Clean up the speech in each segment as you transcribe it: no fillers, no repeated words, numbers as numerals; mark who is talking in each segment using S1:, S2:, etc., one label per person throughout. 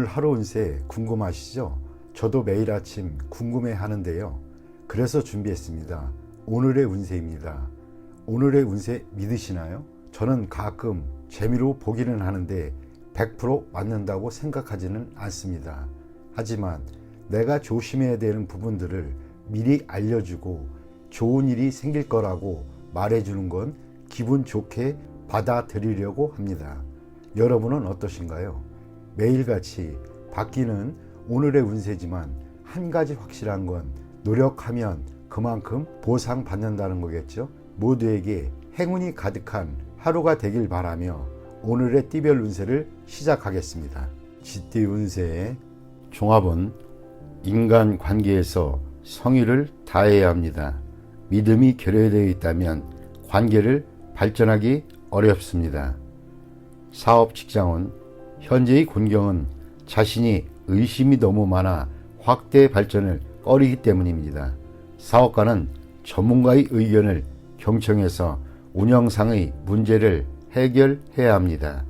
S1: 하루 운세 궁금하시죠? 저도 매일 아침 궁금해 하는데요. 그래서 준비했습니다. 오늘의 운세입니다. 오늘의 운세 믿으시나요? 저는 가끔 재미로 보기는 하는데 100% 맞는다고 생각하지는 않습니다. 하지만 내가 조심해야 되는 부분들을 미리 알려주고 좋은 일이 생길 거라고 말해주는 건 기분 좋게 받아들이려고 합니다. 여러분은 어떠신가요? 매일같이 바뀌는 오늘의 운세지만 한 가지 확실한 건 노력하면 그만큼 보상받는다는 거겠죠. 모두에게 행운이 가득한 하루가 되길 바라며 오늘의 띠별 운세를 시작하겠습니다. 쥐띠 운세의 종합은 인간관계에서 성의를 다해야 합니다. 믿음이 결여되어 있다면 관계를 발전하기 어렵습니다. 사업 직장은 현재의 곤경은 자신이 의심이 너무 많아 확대 발전을 꺼리기 때문입니다. 사업가는 전문가의 의견을 경청해서 운영상의 문제를 해결해야 합니다.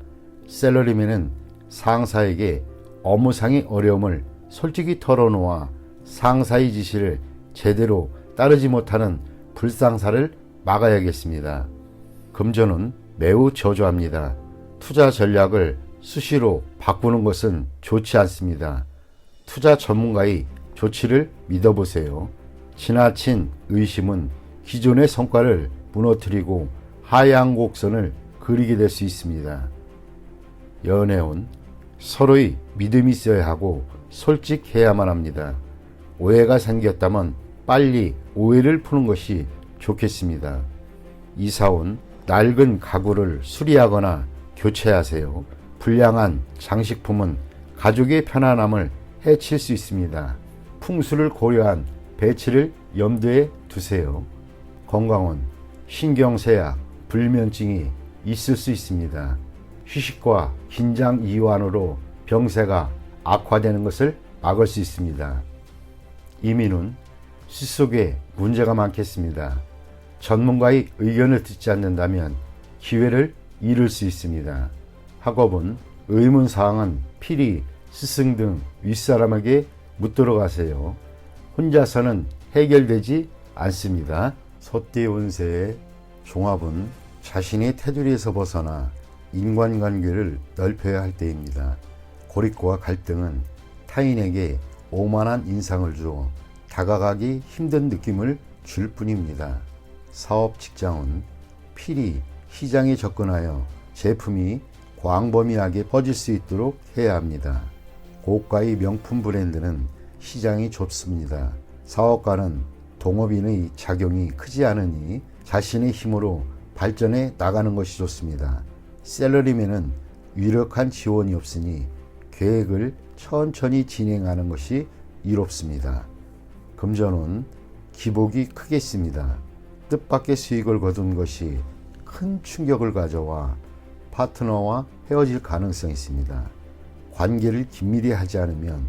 S1: 셀러리맨은 상사에게 업무상의 어려움을 솔직히 털어놓아 상사의 지시를 제대로 따르지 못하는 불상사를 막아야겠습니다. 금전은 매우 저조합니다. 투자 전략을 수시로 바꾸는 것은 좋지 않습니다. 투자 전문가의 조치를 믿어보세요. 지나친 의심은 기존의 성과를 무너뜨리고 하향 곡선을 그리게 될 수 있습니다. 연애운 서로의 믿음이 있어야 하고 솔직해야만 합니다. 오해가 생겼다면 빨리 오해를 푸는 것이 좋겠습니다. 이사온 낡은 가구를 수리하거나 교체하세요. 불량한 장식품은 가족의 편안함을 해칠 수 있습니다. 풍수를 고려한 배치를 염두에 두세요. 건강은 신경쇠약, 불면증이 있을 수 있습니다. 휴식과 긴장 이완으로 병세가 악화되는 것을 막을 수 있습니다. 이민은 숫속에 문제가 많겠습니다. 전문가의 의견을 듣지 않는다면 기회를 잃을 수 있습니다. 학업은 의문사항은 필히 스승 등 윗사람에게 묻도록 하세요. 혼자서는 해결되지 않습니다. 소띠 운세의 종합은 자신의 테두리에서 벗어나 인간관계를 넓혀야 할 때입니다. 고립과 갈등은 타인에게 오만한 인상을 주어 다가가기 힘든 느낌을 줄 뿐입니다. 사업 직장은 필히 시장에 접근하여 제품이 광범위하게 퍼질 수 있도록 해야 합니다. 고가의 명품 브랜드는 시장이 좁습니다. 사업가는 동업인의 작용이 크지 않으니 자신의 힘으로 발전해 나가는 것이 좋습니다. 셀러리맨은 유력한 지원이 없으니 계획을 천천히 진행하는 것이 이롭습니다. 금전은 기복이 크겠습니다. 뜻밖의 수익을 거둔 것이 큰 충격을 가져와 파트너와 헤어질 가능성이 있습니다. 관계를 긴밀히 하지 않으면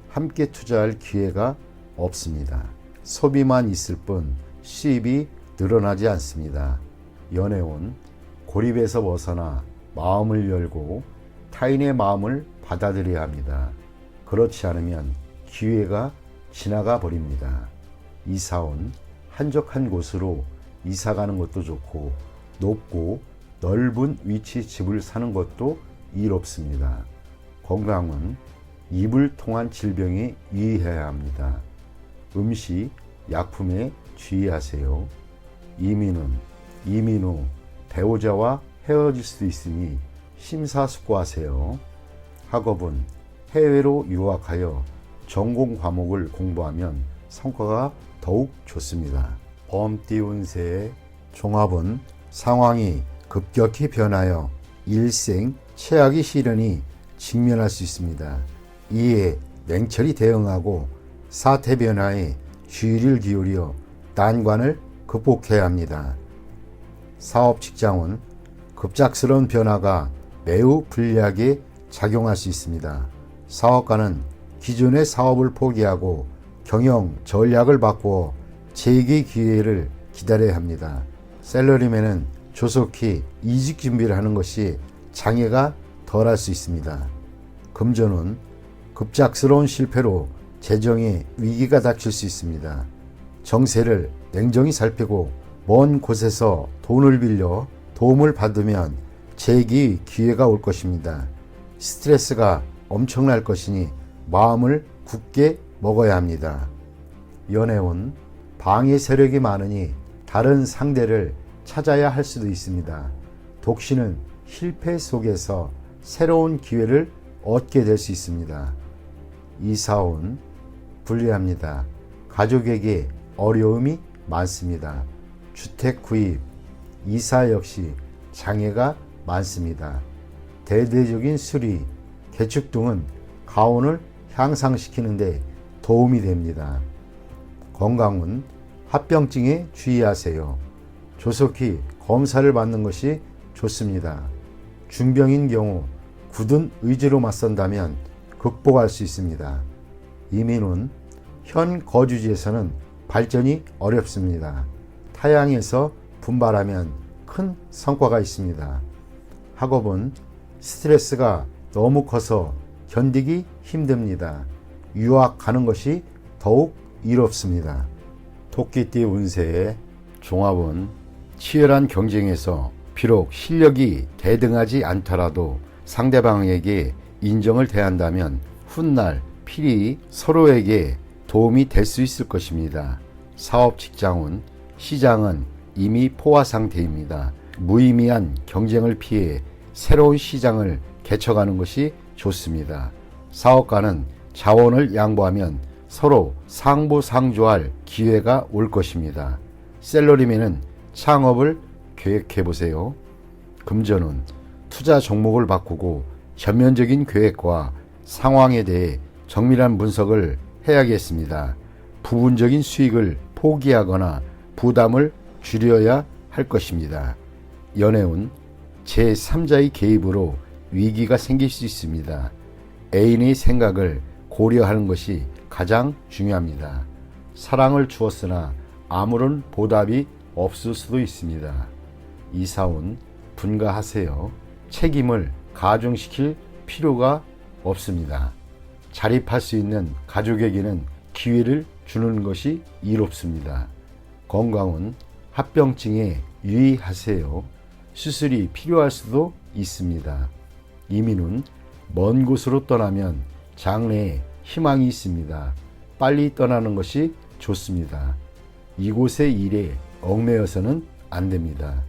S1: 함께 투자할 기회가 없습니다. 소비만 있을 뿐 수입이 늘어나지 않습니다. 연애운 고립에서 벗어나 마음을 열고 타인의 마음을 받아들여야 합니다. 그렇지 않으면 기회가 지나가 버립니다. 이사온 한적한 곳으로 이사가는 것도 좋고 높고 넓은 위치 집을 사는 것도 이롭습니다. 건강은 입을 통한 질병에 유의해야 합니다. 음식, 약품에 주의하세요. 이민 후 배우자와 헤어질 수도 있으니 심사숙고하세요. 학업은 해외로 유학하여 전공 과목을 공부하면 성과가 더욱 좋습니다. 범띠 운세의 종합은 상황이 급격히 변하여 일생 최악의 시련이 직면할 수 있습니다. 이에 냉철히 대응하고 사태 변화에 주의를 기울여 난관을 극복해야 합니다. 사업 직장은 급작스러운 변화가 매우 불리하게 작용할 수 있습니다. 사업가는 기존의 사업을 포기하고 경영 전략을 바꾸어 재기 기회를 기다려야 합니다. 셀러리맨은 조속히 이직 준비를 하는 것이 장애가 덜할 수 있습니다. 금전은 급작스러운 실패로 재정에 위기가 닥칠 수 있습니다. 정세를 냉정히 살피고 먼 곳에서 돈을 빌려 도움을 받으면 재기 기회가 올 것입니다. 스트레스가 엄청날 것이니 마음을 굳게 먹어야 합니다. 연애운 방해 세력이 많으니 다른 상대를 찾아야 할 수도 있습니다. 독신은 실패 속에서 새로운 기회를 얻게 될 수 있습니다. 이사운 불리합니다. 가족에게 어려움이 많습니다. 주택 구입, 이사 역시 장애가 많습니다. 대대적인 수리, 개축 등은 가운을 향상시키는 데 도움이 됩니다. 건강은 합병증에 주의하세요. 조속히 검사를 받는 것이 좋습니다. 중병인 경우 굳은 의지로 맞선다면 극복할 수 있습니다. 이민은 현 거주지에서는 발전이 어렵습니다. 타향에서 분발하면 큰 성과가 있습니다. 학업은 스트레스가 너무 커서 견디기 힘듭니다. 유학 가는 것이 더욱 이롭습니다. 토끼띠 운세의 종합은 치열한 경쟁에서 비록 실력이 대등하지 않더라도 상대방에게 인정을 대한다면 훗날 필히 서로에게 도움이 될 수 있을 것입니다. 사업 직장운 시장은 이미 포화 상태입니다. 무의미한 경쟁을 피해 새로운 시장을 개척하는 것이 좋습니다. 사업가는 자원을 양보하면 서로 상부상조할 기회가 올 것입니다. 셀러리맨은 창업을 계획해 보세요. 금전은 투자 종목을 바꾸고 전면적인 계획과 상황에 대해 정밀한 분석을 해야겠습니다. 부분적인 수익을 포기하거나 부담을 줄여야 할 것입니다. 연애운 제3자의 개입으로 위기가 생길 수 있습니다. 애인의 생각을 고려하는 것이 가장 중요합니다. 사랑을 주었으나 아무런 보답이 없을 수도 있습니다. 이사운 분가하세요. 책임을 가중시킬 필요가 없습니다. 자립할 수 있는 가족에게는 기회를 주는 것이 이롭습니다. 건강은 합병증에 유의하세요. 수술이 필요할 수도 있습니다. 이민은 먼 곳으로 떠나면 장래에 희망이 있습니다. 빨리 떠나는 것이 좋습니다. 이곳의 일에 얽매여서는 안 됩니다.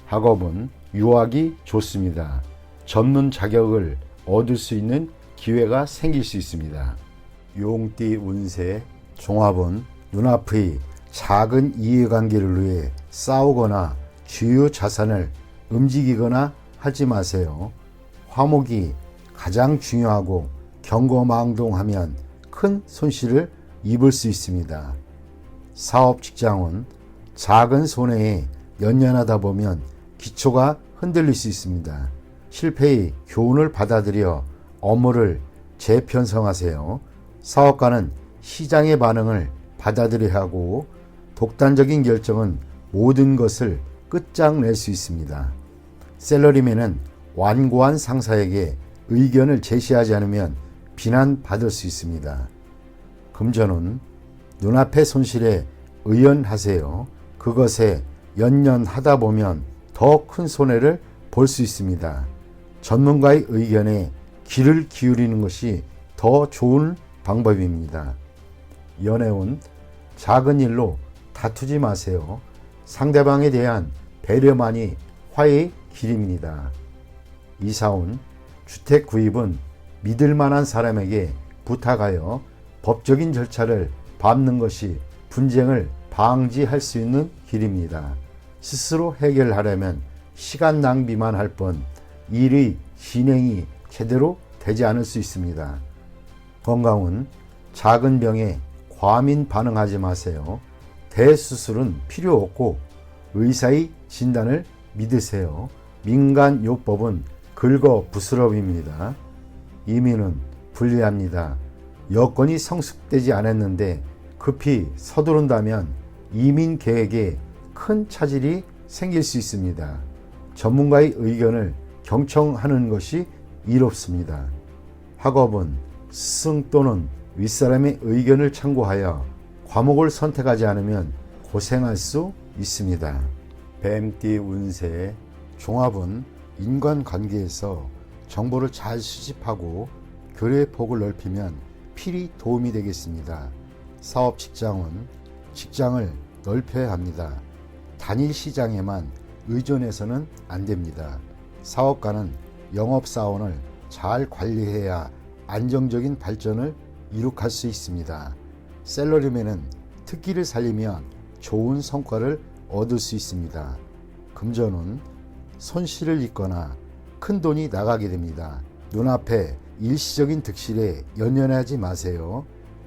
S1: 학업은 유학이 좋습니다. 전문 자격을 얻을 수 있는 기회가 생길 수 있습니다. 용띠 운세 종합은 눈앞의 작은 이해관계를 위해 싸우거나 주요 자산을 움직이거나 하지 마세요. 화목이 가장 중요하고 경거망동하면 큰 손실을 입을 수 있습니다. 사업 직장은 작은 손해에 연연하다 보면 기초가 흔들릴 수 있습니다. 실패의 교훈을 받아들여 업무를 재편성하세요. 사업가는 시장의 반응을 받아들여야 하고 독단적인 결정은 모든 것을 끝장낼 수 있습니다. 셀러리맨은 완고한 상사에게 의견을 제시하지 않으면 비난받을 수 있습니다. 금전은 눈앞의 손실에 의연하세요. 그것에 연연하다 보면 더 큰 손해를 볼 수 있습니다. 전문가의 의견에 귀를 기울이는 것이 더 좋은 방법입니다. 연애운 작은 일로 다투지 마세요. 상대방에 대한 배려만이 화해의 길입니다. 이사운 주택 구입은 믿을 만한 사람에게 부탁하여 법적인 절차를 밟는 것이 분쟁을 방지할 수 있는 길입니다. 스스로 해결하려면 시간 낭비만 할 뿐 일의 진행이 제대로 되지 않을 수 있습니다. 건강은 작은 병에 과민 반응하지 마세요. 대수술은 필요 없고 의사의 진단을 믿으세요. 민간요법은 긁어부스럼입니다. 이민은 불리합니다. 여건이 성숙되지 않았는데 급히 서두른다면 이민 계획에 큰 차질이 생길 수 있습니다. 전문가의 의견을 경청하는 것이 이롭습니다. 학업은 스승 또는 윗사람의 의견을 참고하여 과목을 선택하지 않으면 고생할 수 있습니다. 뱀띠 운세 종합은 인간관계에서 정보를 잘 수집하고 교류의 폭을 넓히면 필히 도움이 되겠습니다. 사업 직장은 직장을 넓혀야 합니다. 단일 시장에만 의존해서는 안 됩니다. 사업가는 영업사원을 잘 관리해야 안정적인 발전을 이룩할 수 있습니다. 샐러리맨은 특기를 살리면 좋은 성과를 얻을 수 있습니다. 금전은 손실을 입거나 큰 돈이 나가게 됩니다. 눈앞에 일시적인 득실에 연연하지 마세요.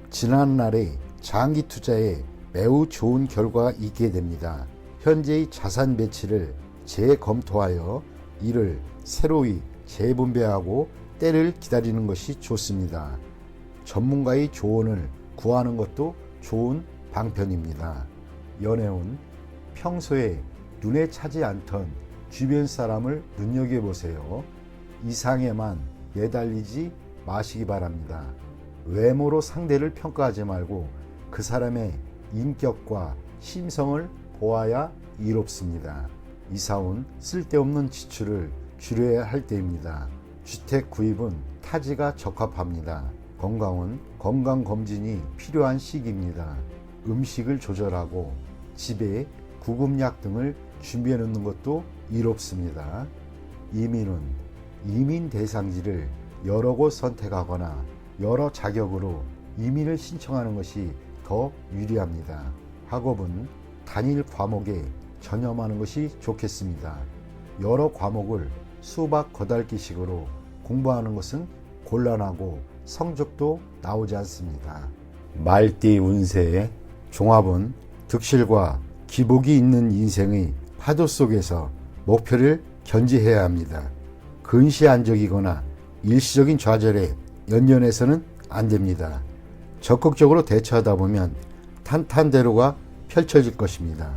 S1: 지난날의 장기 투자에 매우 좋은 결과가 있게 됩니다. 현재의 자산 배치를 재검토하여 이를 새로이 재분배하고 때를 기다리는 것이 좋습니다. 전문가의 조언을 구하는 것도 좋은 방편입니다. 연애운 평소에 눈에 차지 않던 주변 사람을 눈여겨보세요. 이상에만 매달리지 마시기 바랍니다. 외모로 상대를 평가하지 말고 그 사람의 인격과 심성을 보아야 이롭습니다. 이사온 쓸데없는 지출을 줄여야 할 때입니다. 주택 구입은 타지가 적합합니다. 건강은 건강검진이 필요한 시기입니다. 음식을 조절하고 집에 구급약 등을 준비해 놓는 것도 이롭습니다. 이민은 이민 대상지를 여러 곳 선택하거나 여러 자격으로 이민을 신청하는 것이 더 유리합니다. 학업은 단일 과목에 전념하는 것이 좋겠습니다. 여러 과목을 수박 거달기식으로 공부하는 것은 곤란하고 성적도 나오지 않습니다. 말띠 운세의 종합은 득실과 기복이 있는 인생의 파도 속에서 목표를 견지해야 합니다. 근시안적이거나 일시적인 좌절에 연연해서는 안 됩니다. 적극적으로 대처하다 보면 탄탄대로가 펼쳐질 것입니다.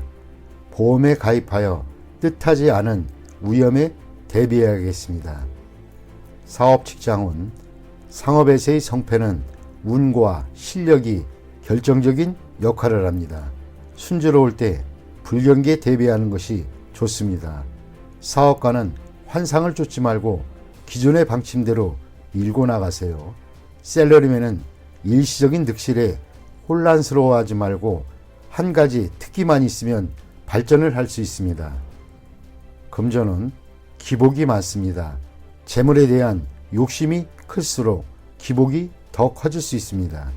S1: 보험에 가입하여 뜻하지 않은 위험에 대비해야겠습니다. 사업 직장은 상업에서의 성패는 운과 실력이 결정적인 역할을 합니다. 순조로울 때 불경기에 대비하는 것이 좋습니다. 사업가는 환상을 쫓지 말고 기존의 방침대로 밀고 나가세요. 샐러리맨은 일시적인 득실에 혼란스러워하지 말고 한 가지 특기만 있으면 발전을 할 수 있습니다. 금전은 기복이 많습니다. 재물에 대한 욕심이 클수록 기복이 더 커질 수 있습니다.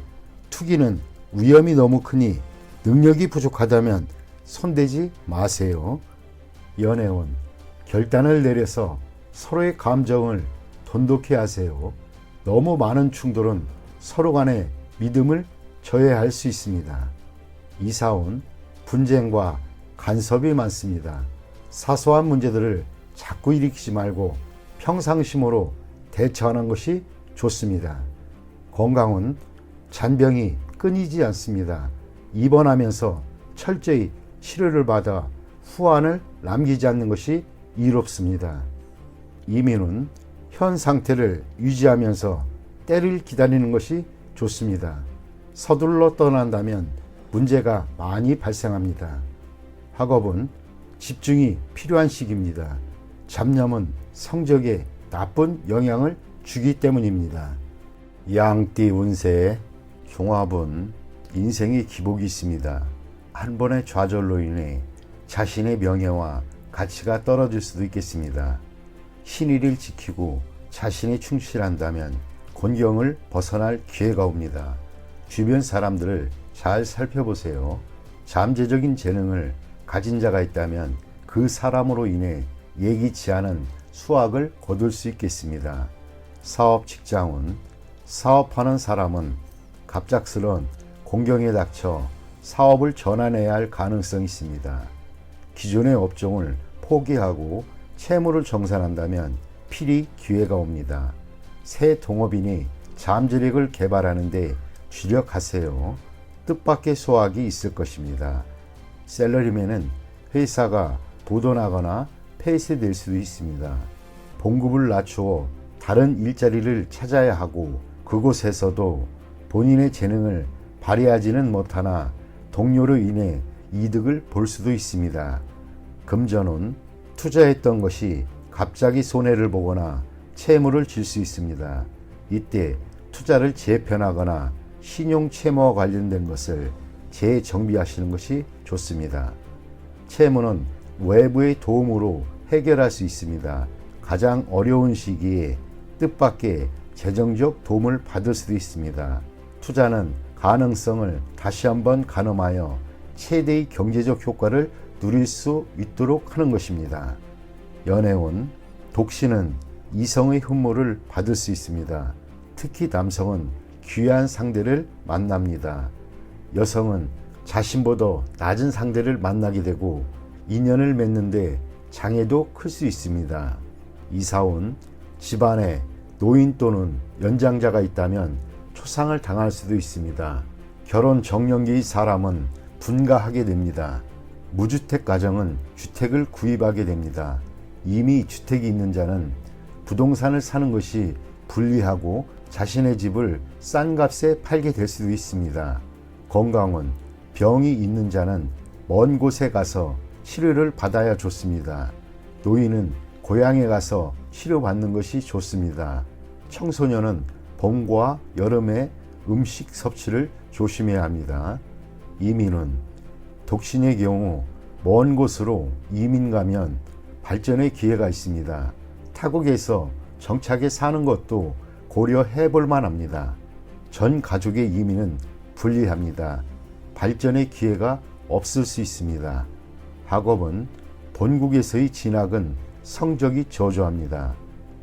S1: 투기는 위험이 너무 크니 능력이 부족하다면 손대지 마세요. 연애운 결단을 내려서 서로의 감정을 돈독히 하세요. 너무 많은 충돌은 서로 간의 믿음을 저해할 수 있습니다. 이사온 분쟁과 간섭이 많습니다. 사소한 문제들을 자꾸 일으키지 말고 평상심으로 대처하는 것이 좋습니다. 건강은 잔병이 끊이지 않습니다. 입원하면서 철저히 치료를 받아 후환을 남기지 않는 것이 이롭습니다. 이민은 현 상태를 유지하면서 때를 기다리는 것이 좋습니다. 서둘러 떠난다면 문제가 많이 발생합니다. 학업은 집중이 필요한 시기입니다. 잡념은 성적에 나쁜 영향을 주기 때문입니다. 양띠 운세의 종합은 인생의 기복이 있습니다. 한 번의 좌절로 인해 자신의 명예와 가치가 떨어질 수도 있겠습니다. 신의를 지키고 자신이 충실한다면 곤경을 벗어날 기회가 옵니다. 주변 사람들을 잘 살펴보세요. 잠재적인 재능을 가진 자가 있다면 그 사람으로 인해 예기치 않은 수확을 거둘 수 있겠습니다. 사업 직장은 사업하는 사람은 갑작스런 공경에 닥쳐 사업을 전환해야 할 가능성이 있습니다. 기존의 업종을 포기하고 채무를 정산한다면 필히 기회가 옵니다. 새 동업인이 잠재력을 개발하는 데 주력하세요. 뜻밖의 수확이 있을 것입니다. 샐러리맨은 회사가 부도나거나 폐쇄될 수도 있습니다. 봉급을 낮추어 다른 일자리를 찾아야 하고 그 그곳에서도 본인의 재능을 발휘하지는 못하나 동료로 인해 이득을 볼 수도 있습니다. 금전운, 투자했던 것이 갑자기 손해를 보거나 채무를 질 수 있습니다. 이때 투자를 재편하거나 신용 채무와 관련된 것을 재정비하시는 것이 좋습니다. 채무는 외부의 도움으로 해결할 수 있습니다. 가장 어려운 시기에 뜻밖의 재정적 도움을 받을 수도 있습니다. 투자는 가능성을 다시 한번 가늠하여 최대의 경제적 효과를 누릴 수 있도록 하는 것입니다. 연애운, 독신은 이성의 흠모를 받을 수 있습니다. 특히 남성은 귀한 상대를 만납니다. 여성은 자신보다 낮은 상대를 만나게 되고 인연을 맺는데 장애도 클 수 있습니다. 이사운, 집안에 노인 또는 연장자가 있다면 초상을 당할 수도 있습니다. 결혼 정년기의 사람은 분가하게 됩니다. 무주택 가정은 주택을 구입하게 됩니다. 이미 주택이 있는 자는 부동산을 사는 것이 불리하고 자신의 집을 싼 값에 팔게 될 수도 있습니다. 건강은 병이 있는 자는 먼 곳에 가서 치료를 받아야 좋습니다. 노인은 고향에 가서 치료받는 것이 좋습니다. 청소년은 봄과 여름에 음식 섭취를 조심해야 합니다. 이민은 독신의 경우 먼 곳으로 이민 가면 발전의 기회가 있습니다. 타국에서 정착해 사는 것도 고려해 볼 만합니다. 전 가족의 이민은 불리합니다. 발전의 기회가 없을 수 있습니다. 학업은 본국에서의 진학은 성적이 저조합니다.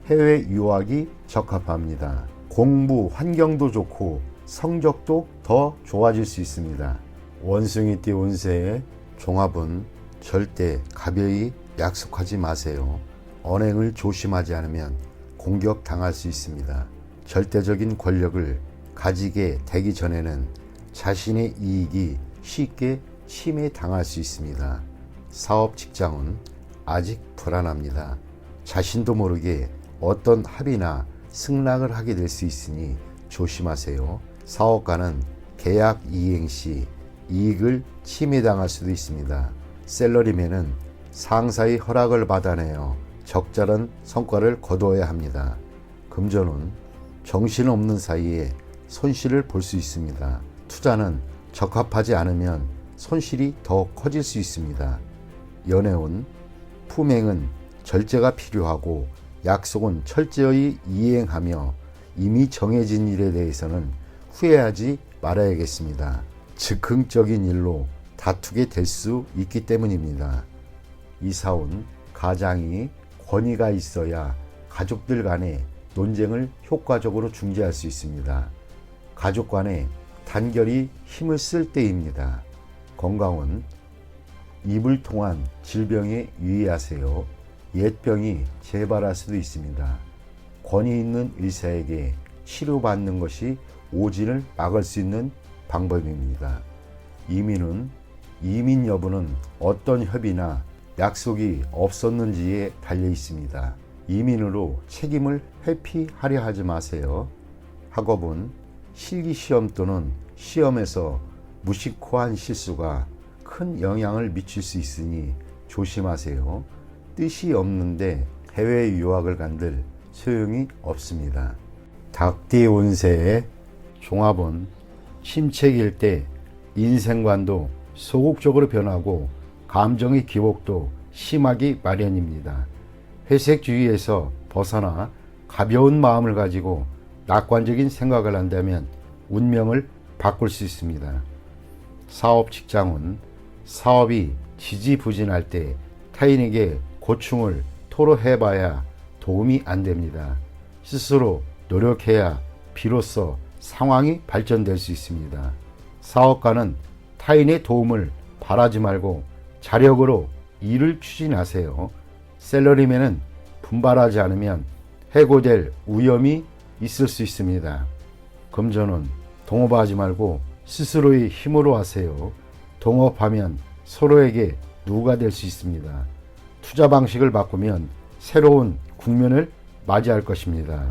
S1: 해외 유학이 적합합니다. 공부 환경도 좋고 성적도 더 좋아질 수 있습니다. 원숭이띠 운세의 종합은 절대 가벼이 약속하지 마세요. 언행을 조심하지 않으면 공격당할 수 있습니다. 절대적인 권력을 가지게 되기 전에는 자신의 이익이 쉽게 침해당할 수 있습니다. 사업 직장은 아직 불안합니다. 자신도 모르게 어떤 합의나 승낙을 하게 될 수 있으니 조심하세요. 사업가는 계약 이행 시 이익을 침해당할 수도 있습니다. 셀러리맨은 상사의 허락을 받아내어 적절한 성과를 거두어야 합니다. 금전은 정신없는 사이에 손실을 볼 수 있습니다. 투자는 적합하지 않으면 손실이 더 커질 수 있습니다. 연애운, 품행은 절제가 필요하고 약속은 철저히 이행하며 이미 정해진 일에 대해서는 후회하지 말아야겠습니다. 즉흥적인 일로 다투게 될 수 있기 때문입니다. 이사운, 가장이 권위가 있어야 가족들 간의 논쟁을 효과적으로 중재할 수 있습니다. 가족 간의 단결이 힘을 쓸 때입니다. 건강은 입을 통한 질병에 유의하세요. 옛병이 재발할 수도 있습니다. 권위 있는 의사에게 치료받는 것이 오진을 막을 수 있는 방법입니다. 이민은 이민 여부는 어떤 협의나 약속이 없었는지에 달려 있습니다. 이민으로 책임을 회피하려 하지 마세요. 학업은 실기시험 또는 시험에서 무심코한 실수가 큰 영향을 미칠 수 있으니 조심하세요. 뜻이 없는데 해외 유학을 간들 소용이 없습니다. 닭띠 운세의 종합은 침체기일 때 인생관도 소극적으로 변하고 감정의 기복도 심하기 마련입니다. 회색주의에서 벗어나 가벼운 마음을 가지고 낙관적인 생각을 한다면 운명을 바꿀 수 있습니다. 사업 직장은 사업이 지지부진할 때 타인에게 고충을 토로해봐야 도움이 안 됩니다. 스스로 노력해야 비로소 상황이 발전될 수 있습니다. 사업가는 타인의 도움을 바라지 말고 자력으로 일을 추진하세요. 셀러리맨은 분발하지 않으면 해고될 위험이 있을 수 있습니다. 금전은 동업하지 말고 스스로의 힘으로 하세요. 동업하면 서로에게 누가 될 수 있습니다. 투자 방식을 바꾸면 새로운 국면을 맞이할 것입니다.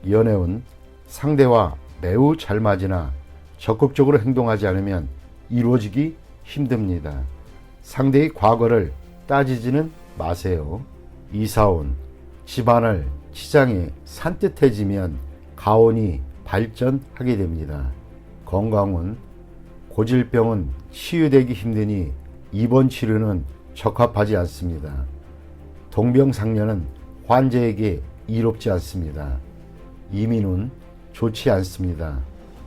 S1: 연애운 상대와 매우 잘 맞으나 적극적으로 행동하지 않으면 이루어지기 힘듭니다. 상대의 과거를 따지지는 마세요. 이사온 집안을 치장이 산뜻해지면 가온이 발전하게 됩니다. 건강운 고질병은 치유되기 힘드니 입원 치료는 적합하지 않습니다. 동병상련은 환자에게 이롭지 않습니다. 이민은 좋지 않습니다.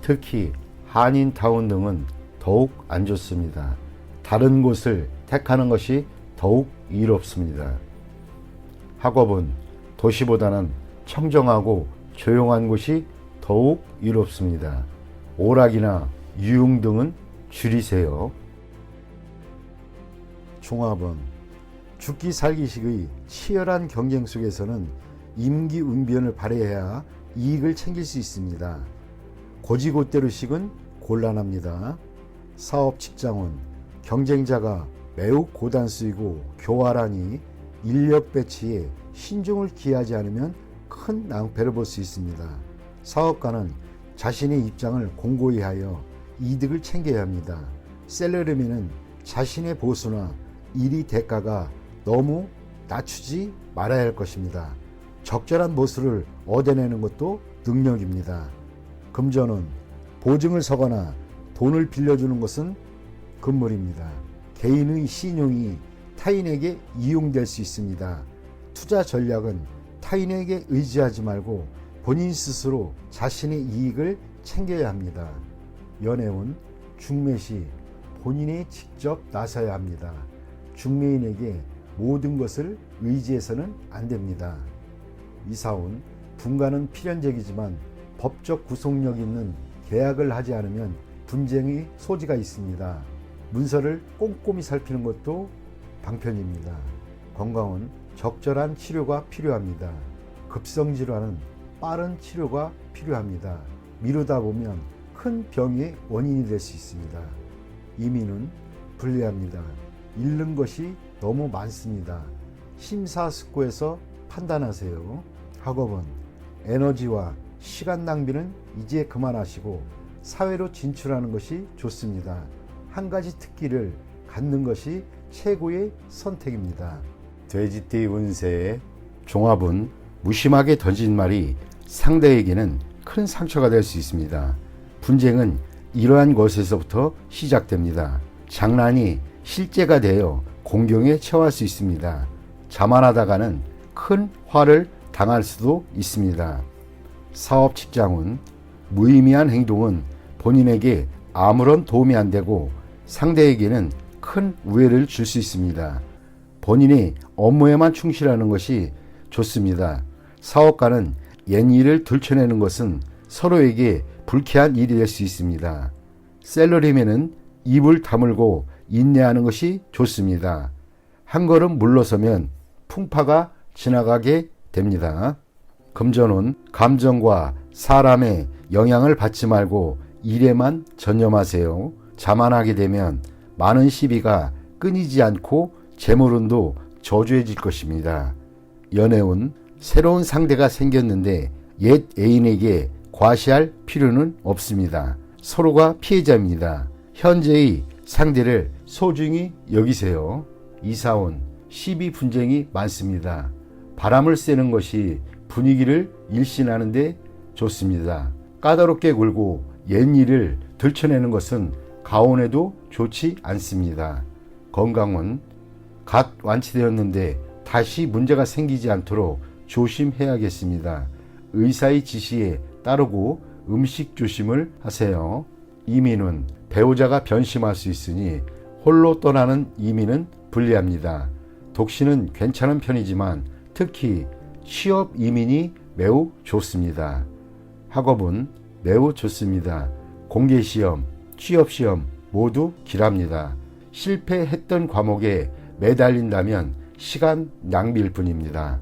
S1: 특히 한인타운 등은 더욱 안 좋습니다. 다른 곳을 택하는 것이 더욱 이롭습니다. 학업은 도시보다는 청정하고 조용한 곳이 더욱 이롭습니다. 오락이나 유흥 등은 줄이세요. 종합은 죽기 살기식의 치열한 경쟁 속에서는 임기응변을 발휘해야 이익을 챙길 수 있습니다. 고지고대로식은 곤란합니다. 사업 직장은 경쟁자가 매우 고단수이고 교활하니 인력 배치에 신중을 기하지 않으면 큰 낭패를 볼 수 있습니다. 사업가는 자신의 입장을 공고히 하여 이득을 챙겨야 합니다. 셀러리맨은 자신의 보수나 일의 대가가 너무 낮추지 말아야 할 것입니다. 적절한 보수를 얻어내는 것도 능력입니다. 금전은 보증을 서거나 돈을 빌려주는 것은 금물입니다. 개인의 신용이 타인에게 이용될 수 있습니다. 투자 전략은 타인에게 의지하지 말고 본인 스스로 자신의 이익을 챙겨야 합니다. 연애운 중매시 본인이 직접 나서야 합니다. 중매인에게 모든 것을 의지해서는 안 됩니다. 이사운 분가는 필연적이지만 법적 구속력 있는 계약을 하지 않으면 분쟁의 소지가 있습니다. 문서를 꼼꼼히 살피는 것도 방편입니다. 건강은 적절한 치료가 필요합니다. 급성질환은 빠른 치료가 필요합니다. 미루다 보면 큰 병의 원인이 될 수 있습니다. 이민은 불리합니다. 잃는 것이 너무 많습니다. 심사숙고해서 판단하세요. 학업은 에너지와 시간 낭비는 이제 그만하시고 사회로 진출하는 것이 좋습니다. 한 가지 특기를 갖는 것이 최고의 선택입니다. 돼지띠 운세의 종합은 무심하게 던진 말이 상대에게는 큰 상처가 될 수 있습니다. 분쟁은 이러한 것에서부터 시작됩니다. 장난이 실제가 되어 공경에 처할 수 있습니다. 자만하다가는 큰 화를 당할 수도 있습니다. 사업 직장은 무의미한 행동은 본인에게 아무런 도움이 안 되고 상대에게는 큰 우애를 줄 수 있습니다. 본인이 업무에만 충실하는 것이 좋습니다. 사업가는 옛일을 들춰내는 것은 서로에게 불쾌한 일이 될 수 있습니다. 셀러리맨은 입을 다물고 인내하는 것이 좋습니다. 한 걸음 물러서면 풍파가 지나가게 됩니다. 금전운 감정과 사람의 영향을 받지 말고 일에만 전념하세요. 자만하게 되면 많은 시비가 끊이지 않고 재물운도 저조해질 것입니다. 연애운 새로운 상대가 생겼는데 옛 애인에게 과시할 필요는 없습니다. 서로가 피해자입니다. 현재의 상대를 소중히 여기세요. 이사온 시비 분쟁이 많습니다. 바람을 쐬는 것이 분위기를 일신하는 데 좋습니다. 까다롭게 굴고 옛일을 들춰내는 것은 가온에도 좋지 않습니다. 건강은 갓 완치되었는데 다시 문제가 생기지 않도록 조심해야겠습니다. 의사의 지시에 따르고 음식 조심을 하세요. 이민은 배우자가 변심할 수 있으니 홀로 떠나는 이민은 불리합니다. 독신은 괜찮은 편이지만 특히 취업 이민이 매우 좋습니다. 학업은 매우 좋습니다. 공개시험, 취업시험 모두 길합니다. 실패했던 과목에 매달린다면 시간 낭비일 뿐입니다.